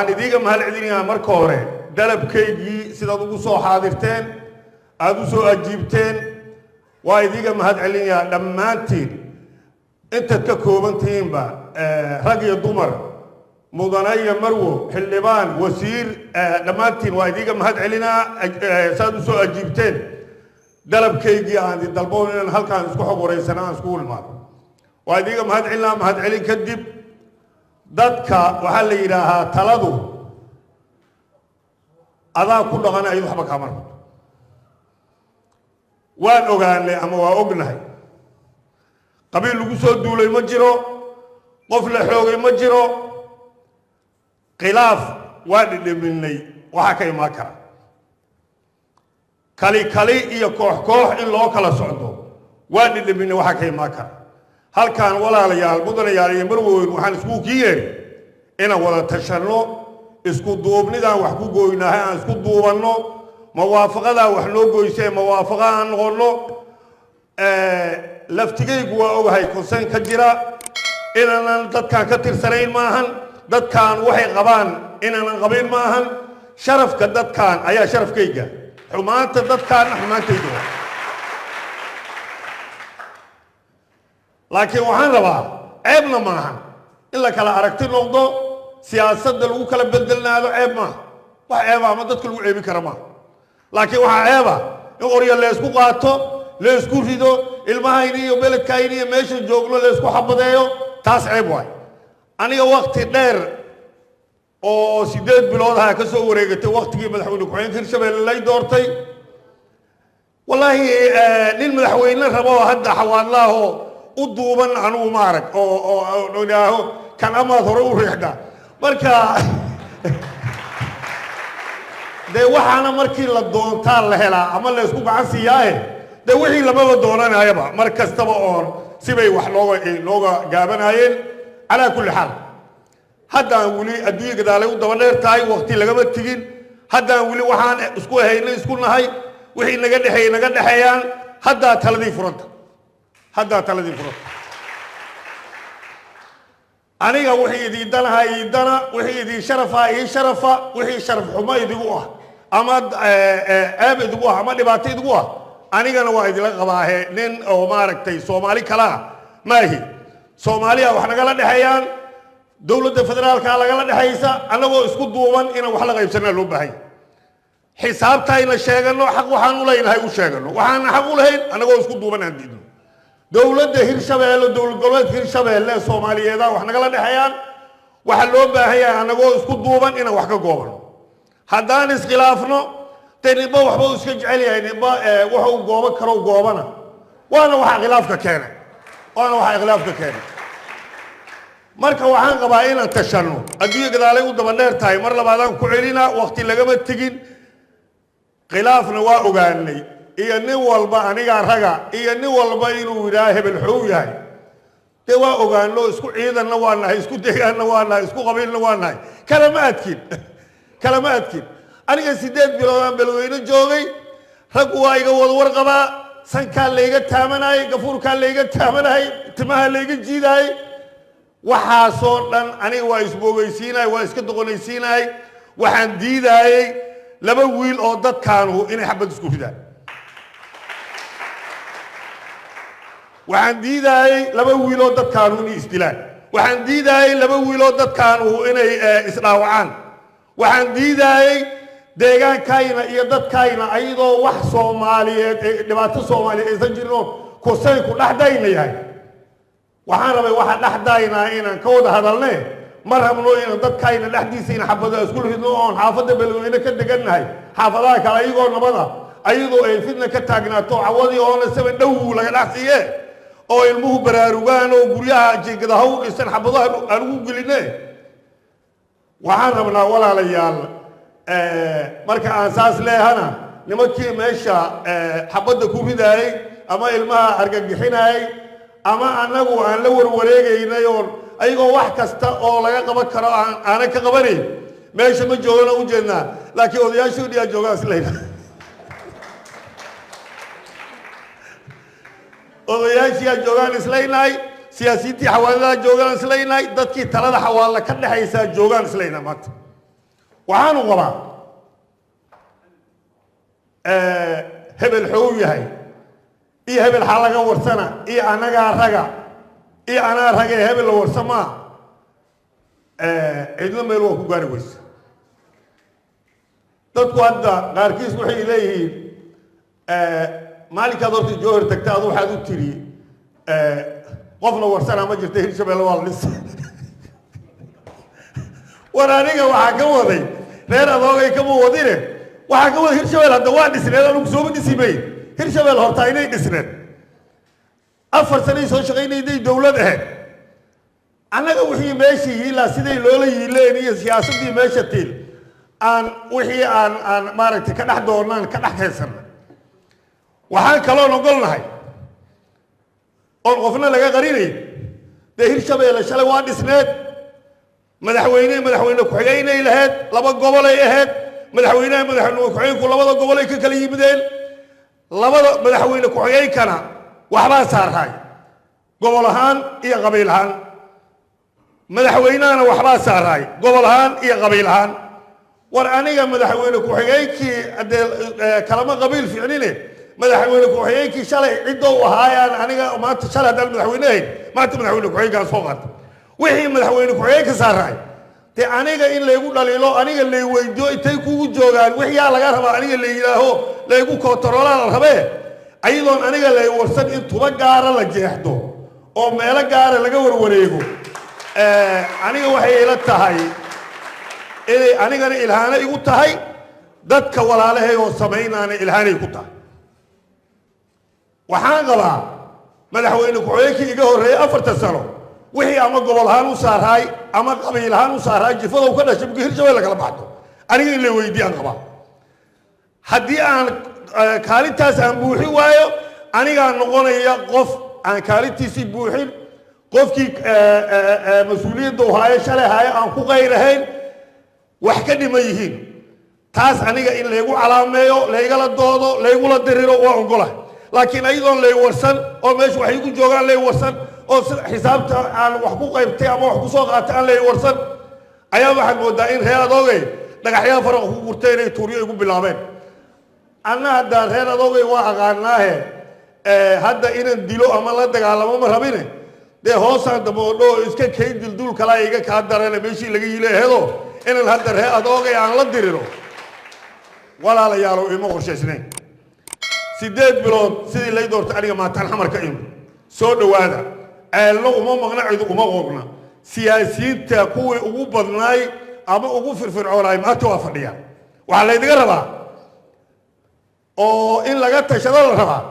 waxaan idiga mahad celinayaa marka hore dalabkaygii sidaad ugu soo xaadirteen aad u soo ajiibteen waa idiga mahad celinayaa dhammaantiin intaad ka kooban tihiinba rag iyo dumar mudane iyo marwo xildhibaan wasiir dhammaantiin waa idiga mahad celinaa saad u soo ajiibteen dalabkaygii aan dalboon inaan halkaan isku xog wareysana aan isku imaado waa idiga mahad celinaa mahad celin kadib dadka waxaa la yidhaahaa taladu adaa ku dhaqan ayadu waxba kaama rabto waan ogaanay ama waa ognahay qabiil lagu soo duulay ma jiro qof la xoogay ma jiro khilaaf waa dhidhiminay waxaa ka imaan kara kali iyo koox in loo kala socdo waa dhidhiminay waxaa ka imaan kara halkaan walaalayaal mudanayaal iyo marweyn waxaan isku kiyeeri inaan wada tashanno isku duubnidaan wax ku gooynahay aan isku duubanno mawaafaqadaa wax noo goysee mawaafaqa aan noqonno laftigaygu waa ogahay konsen ka jira inaanan dadkaan ka tirsanayn maahan dadkaan waxay qabaan inaanan qabin maahan sharafka dadkaan ayaa sharafkayga xumaanta dadkaanna xumaantayga laakiin waxaan rabaa ceebna maahan in la kala aragti noqdo siyaasadda lagu kala bedelnaado ceeb maaha wax ceeba ama dadka lagu ceebi kara maaha laakiin waxaa ceeba in qorya leysku qaato leysku rido ilmahayni iyo beledkayni iyo meesha joogno leysku xabadeeyo taas ceeb waay aniga wakti dheer oo 8 bilood aha ka soo wareegatay waqtigii madaxweyne ku-xigeenka Hirshabelle lay doortay wallaahi nin madaxweyne rabo hadda xawaadlaaho u duuban anugu ma arag oo ilaaho kan amaad hore u riixda marka de waxaana markii la doontaa la helaa ama la isku gacan siiyaaye de wixii lamaba doonanayaba mar kastaba oon sibay wax looga gaabanaayeen calaa kulli xaal haddaan weli adduunye gadaalay u daba dheer tahay waqti lagama tegin haddaan weli waxaan isku haynay isku nahay wixii naga dhexeeyaan haddaa taladii furanta aniga wixii idii danaha ii dana wixii idii sharafa ii sharafa wixii sharaf xumo idigu ah ama ceeb idigu ah ama dhibaato idigu ah anigana waa idila qabaahe nin oo maaragtay soomaali kala ah maahi soomaaliya wax nagala dhexeeyaan dowladda federaalka lagala dhexaysa annagoo isku duuban inaan wax la qaybsanaa loo baahay xisaabtayna sheegano xaq waxaan u leenahay u sheegano waxaan xaq u lahayn annagoo isku duuban aan diidno dowladda Hirshabelle dowlad goboleedka Hirshabelle Soomaaliyeed wax nagala dhexayaan waxa loo baahan yahay annagoo isku duuban inaan wax ka goobano haddaan iskhilaafno taniba waxba iska jecel yahay niba waxa uu gooban karo goobana waana waxa khilaafka keenay marka waxaan qabaa inaan tashanno adduunye gadaalay u daba dheer tahay mar labaadaan ku celinaa waqti lagama tegin khilaafna waa ogaanay iyo nin walba aniga raga iyo nin walba inuu yiraahdo hebel xuu yahay de waa ogaano isku ciidanna waa nahay isku deegaanna waa nahay isku qabiilna waa nahay kalama adkin aniga 8 bilood aan beelweyne joogay rag waa iga wada warqabaa sankaa layga taamanay gafuurkaa layga taamanay timaha layga jiiday waxaasoo dhan aniga waa isboogaysiinay waa iska doqonaysiinay waxaan diidayay laba wiil oo dadkaanu inay xabad isku ridaan waxaan diidayay laba wiil oo dadkaanu inay isdilaan waxaan diidayay laba wiil oo dadkaanu inay isdhaawacaan waxaan diidayay deegaankayna iyo dadkayna ayadoo wax Soomaaliyeed dhibaato Soomaaliyeed aysan jirin oo kusay ku dhaxdayna yahay waxaan rabay waxa dhaxdayna inaan ka wada hadalnay mar habno in dadkayna dhaxdiisa in xabada isku ridno oo xaafada beelweyne ka degannahay xaafadaha kale ayagoo nabada ayadoo ay fidna ka taagnaato cawadi oo la sabay dhow laga dhaxsiye oo ilmuhu baraarugaan oo guryaha jeegadaha u dhisan xabadaha aan ugu gelinay waxaan rabnaa walaalayaal marka aan saas leehana nimankii meesha xabada ku ridaayay ama ilmaha argagixinay ama anagu aan la warwareegaynay oo ayagoo wax kasta oo laga qaban karo aan ka qabanay meesha ma joogana u jeednaa laakiin odayaashu dhiga joogaan isleeyna odayaashiya joogaan isleeynay siyaasiyiintii xawaalada joogaan isleeynay dadkii talada xawaala ka dhaxaysa joogaan isleeyna maanta waxaanu qabaa hebel xoog yahay iyo hebel xal laga warsana iyo anagaa raga iyo anaa raga ee hebel la warsamaa cidlo meel waa ku gaari weysa dadku hadda qaarkiis waxay leeyihiin maalinkaad horta joohar tagta adu waxaad u tiri qofna warsanaa ma jirta hirshabeelle waa la dhisa war aniga waxaa ka waday reer adoogay kama wadine waxaa ka wada hirshabelle hadda waa dhisneed anugu sooma dhisimay hirshabelle hortaa inay dhisneed 4 sanay soo shaqaynayday dowlad ahayd annaga wixii meeshii ilaa siday loola yiileen iyo siyaasaddii meesha tiil aan wixii aan maaragtay ka dhex doonaan ka dhex keensanna waxaan kaloon ogolnahay oon qofna laga qarinay dee hirshabelle shalay waa dhisneed madaxweyne ku-xigeenay lahayd 2 gobolay ahayd madaxweynaha madaxweyne ku-xigeenku 2 gobolay ka kala yimideen 2 madaxweyne ku-xigeenkana waxbaa saarhay gobol ahaan iyo qabiil ahaan madaxweynahana waxbaa saarhay gobol ahaan iyo qabiil ahaan war aniga madaxweyne ku-xigeenkii hadee kalama qabiil ficnine madaxweyne ku-xigeenkii shalay cidoo u ahaayaan aniga maanta shalay haddaan madaxweyne ahayn maanta madaxweyne ku-xigeenkaan soo qaata wixii madaxweyne ku-xigeenka saarhay dee aniga in laygu dhaliilo aniga lay weydiyo intay kugu joogaan wixiyaa laga rabaa aniga la yidhaaho laygu koontaroolaa la rabee ayadoon aniga lay warsan in tuba gaara la jeexdo oo meelo gaara laga warwareego aniga waxay ila tahay inay anigana ilhaano igu tahay dadka walaalahay oo samaynaana ilhaanay ku tahay waxaan qabaa madaxweyne ku-xigeenkii iga horreeyay 4 sano wixii ama gobol ahaan u saarhay ama qabiil ahaan u saarhay jifadow ka dhashay markii hirshabelle kala baxdo aniga in la weydiiyaan qabaa haddii aan kaalintaas aan buuxin waayo anigaa noqonaya qof aan kaalintiisii buuxin qofkii mas-uuliyadda u haayo shalay haayo aan ku qayrahayn wax ka dhiman yihiin taas aniga in laygu calaameeyo laygala doodo laygula diriro waa ogolahay laakiin ayadoon lay warsan oo meesha waxay ku joogaan lay warsan oo xisaabta aan wax ku qaybtay ama wax ku soo qaatay aan lay warsan ayaa waxaad moodaa in reer adoogay dhagaxyaha faraqa ku gurtay inay tuuryo igu bilaabeen anna hadda reer adoogay waa aqaanaahe hadda inaan dilo ama la dagaalamo ma rabine dee hoosaan daboodho iska kay dildul kalaa iga kaa darana meeshii laga yileehedo inaan hadda reer adoogay aan la diriro walaalayaalow ima qorshaysnayn 8 bilood sidii lay doortay aniga maataan xamarka imo soo dhawaada ceelno uma maqna cid uma qoogna siyaasiyiinta kuwii ugu badnaay ama ugu firfircoonaay maanta waa fadhiyaan waxaa laydiga rabaa oo in laga tashado la rabaa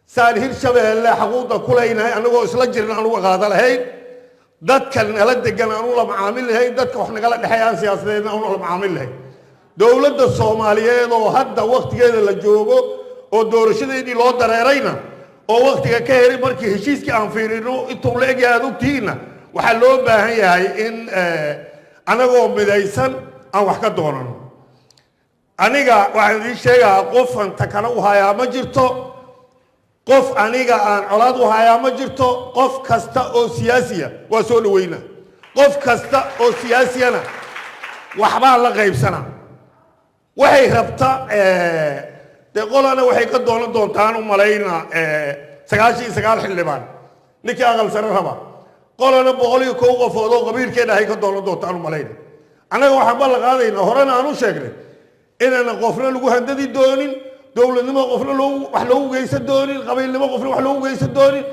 saan hirshabelle xaquuqda ku leynahay anagoo isla jirin anugu qaada lahayn dadka nala degan aanu la macaamil lahayn dadka wax nagala dhexeeyaan siyaasadeedna aanu la macaamil lahayn dowladda Soomaaliyeed oo hadda waqtigeeda la joogo oo doorashadeedii loo dareerayna oo waqtiga ka heri markii heshiiskii aan fiirino intuu la egyahay aad ogtihiinna waxaa loo baahan yahay in anagoo midaysan aan wax ka doonano aniga waxaan idiin sheegaa qofan takana u hayaa ma jirto qof aniga aan colaad u hayaa ma jirto qof kasta oo siyaasiya waa soo dhaweyna qof kasta oo siyaasiyana waxbaa la qaybsana waxay rabta dee qolana waxay ka doonan doontaan u malayna 99 xildhibaan ninkii aqal sare raba qolana 101 qofood oo qabiilkeena ay ka doonan doontaan u malayna annaga waxaan ballan qaadaynaa horena aan u sheegnay inaan qofna lagu handadi doonin dowladnimo qofna wax loogu geysan doonin qabiilnimo qofna wax loogu geysan doonin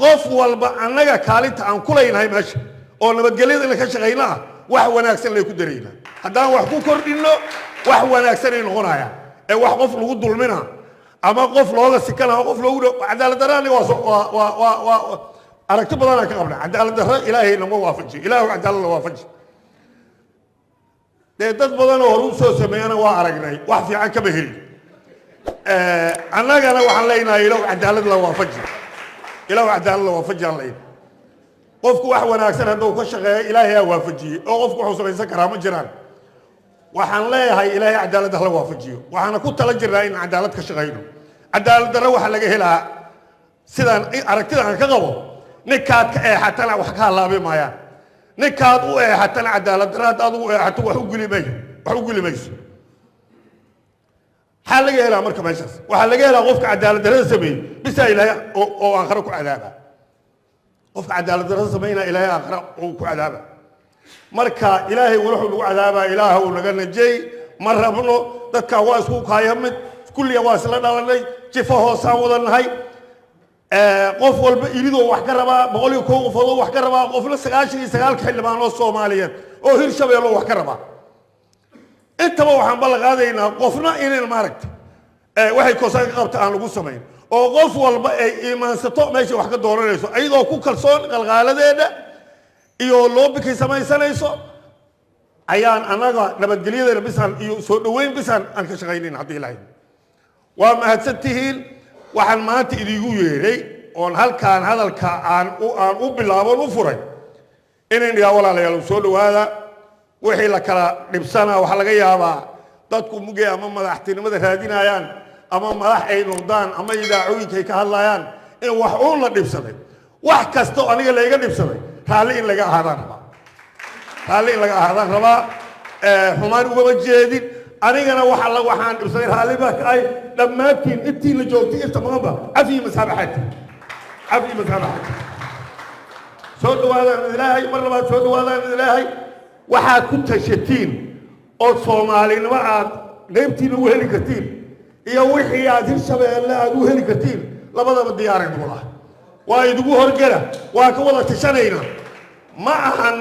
qof walba annaga kaalinta aan ku leynahay meesha oo nabadgelyada in ka shaqeynaa wax wanaagsan lay ku dareynaa haddaan wax ku kordhino wax wanaagsan ay noqonayaan ee wax qof lagu dulmina ama qof looga sikana qof loogu cadaalad daraan waa aragti badan ka qabna cadaalad darro ilaahay nama waafajiyo ilaahu cadaalad la waafajiyo dad badan oo horu soo sameeyana waa aragnay wax fiican kama helin annagana waxaan leenahay ilaahu cadaalad la waafajiyo ilaahu cadaalad la waafajiyo aan leenahay qofku wax wanaagsan hadduu ka shaqeeyo ilaahay aa waafajiyey oo qofku wuxuu samaysan karaa ma jiraan waxaan leeyahay ilaahay cadaalad la waafajiyo waxaana ku tala jirnaa in cadaalad ka shaqeyno cadaalad darro waxa laga helaa sidaan aragtida aan ka qabo ninkaad ka eexatana wax ka halaabi maayaan ninkaad u eexatana cadaalad daraad aad u eexato wax u geli mayso xal laga helaa marka meeshaas waxa laga helaa qofka cadaalad darada sameeyay bisa ilaahay oo aakhira ku cadaaba qofka cadaalad darada sameeyna ilaahay aakhira oo ku cadaaba marka ilaahay wuxuu lagu cadaaba ilaahay uu naga najay ma rabno dadka waa isku kaayamid kulliya waa isla dhalanay jifa hoosaan wadanahay qof walba ilido wax ka rabaa boqoliyo koow qofood wax ka rabaa qofna 99 xildhibaan oo Soomaaliyeed oo Hirshabeelle wax ka rabaa intaba waxaan bal qaadaynaa qofna inaan maaragtay waxay koosaan qabta aan lagu sameeyo oo qof walba ay iimaansato meesha wax ka dooranayso ayadoo ku kalsoon qalqaaladeeda iyo loobikay samaysanayso ayaan anaga nabadgelyada bisan iyo soo dhaweyn bisan aan ka shaqeynaa hadii ilaahay waa mahadsantihiin waxaan maanta idigu yeeray oo halkaan hadalka aan u bilaabo u furay inaan yaa walaalayaal soo dhawaada wixii la kala dhibsana waxa laga yaabaa dadku mugay ama madaxtinimada raadinayaan ama madax ay noqdaan ama idaacooyinka ka hadlayaan in wax uun la dhibsaday wax kasto aniga la iga dhibsaday raali in laga ahaadaan rabaa xumaan uga jeedin anigana waxaan dhibsaday raali baa ay dhammaantiin intii la joogtay inta maanba afi masaabaxad soo dhawaadaan ilaahay mar labaad soo dhawaadaan ilaahay waxaa ku tashatiin oo Soomaalinimo aad qaybtiina u heli kartiin iyo wixii aad Hirshabeelle aad u heli kartiin labadaba diyaarin doona waa idigu horgala waa ka wada tashanayna ma ahan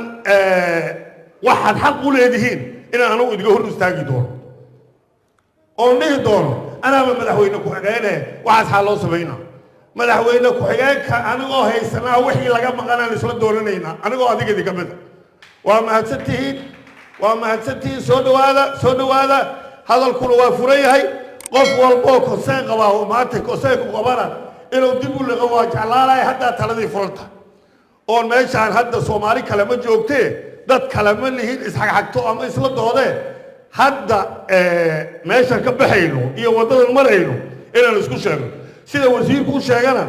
waxaad xaq u leedihiin in aanu idiga hor istaagi doono oo dhihi doono anaba madaxweyne ku xigeenay waxaas xal loo sameeyna madaxweyne ku xigeenka anigoo haysanaa wixii laga maqanaan isla dooranayna anigoo adiga idiga mid waa mahadsantihiin soo dhawaada hadalkuna waa furan yahay qof walba oo konseen qaba oo maanta konseen ku qabana inuu dib u liqo waa jeclaanay hadda taladii furanta oo meeshaan hadda Soomaali kale ma joogtee dad kale ma lihin isxaqxaqto ama isla doodee hadda meeshan ka baxayno iyo wadadan marayno inaan isku sheegno sida wasiirku sheegana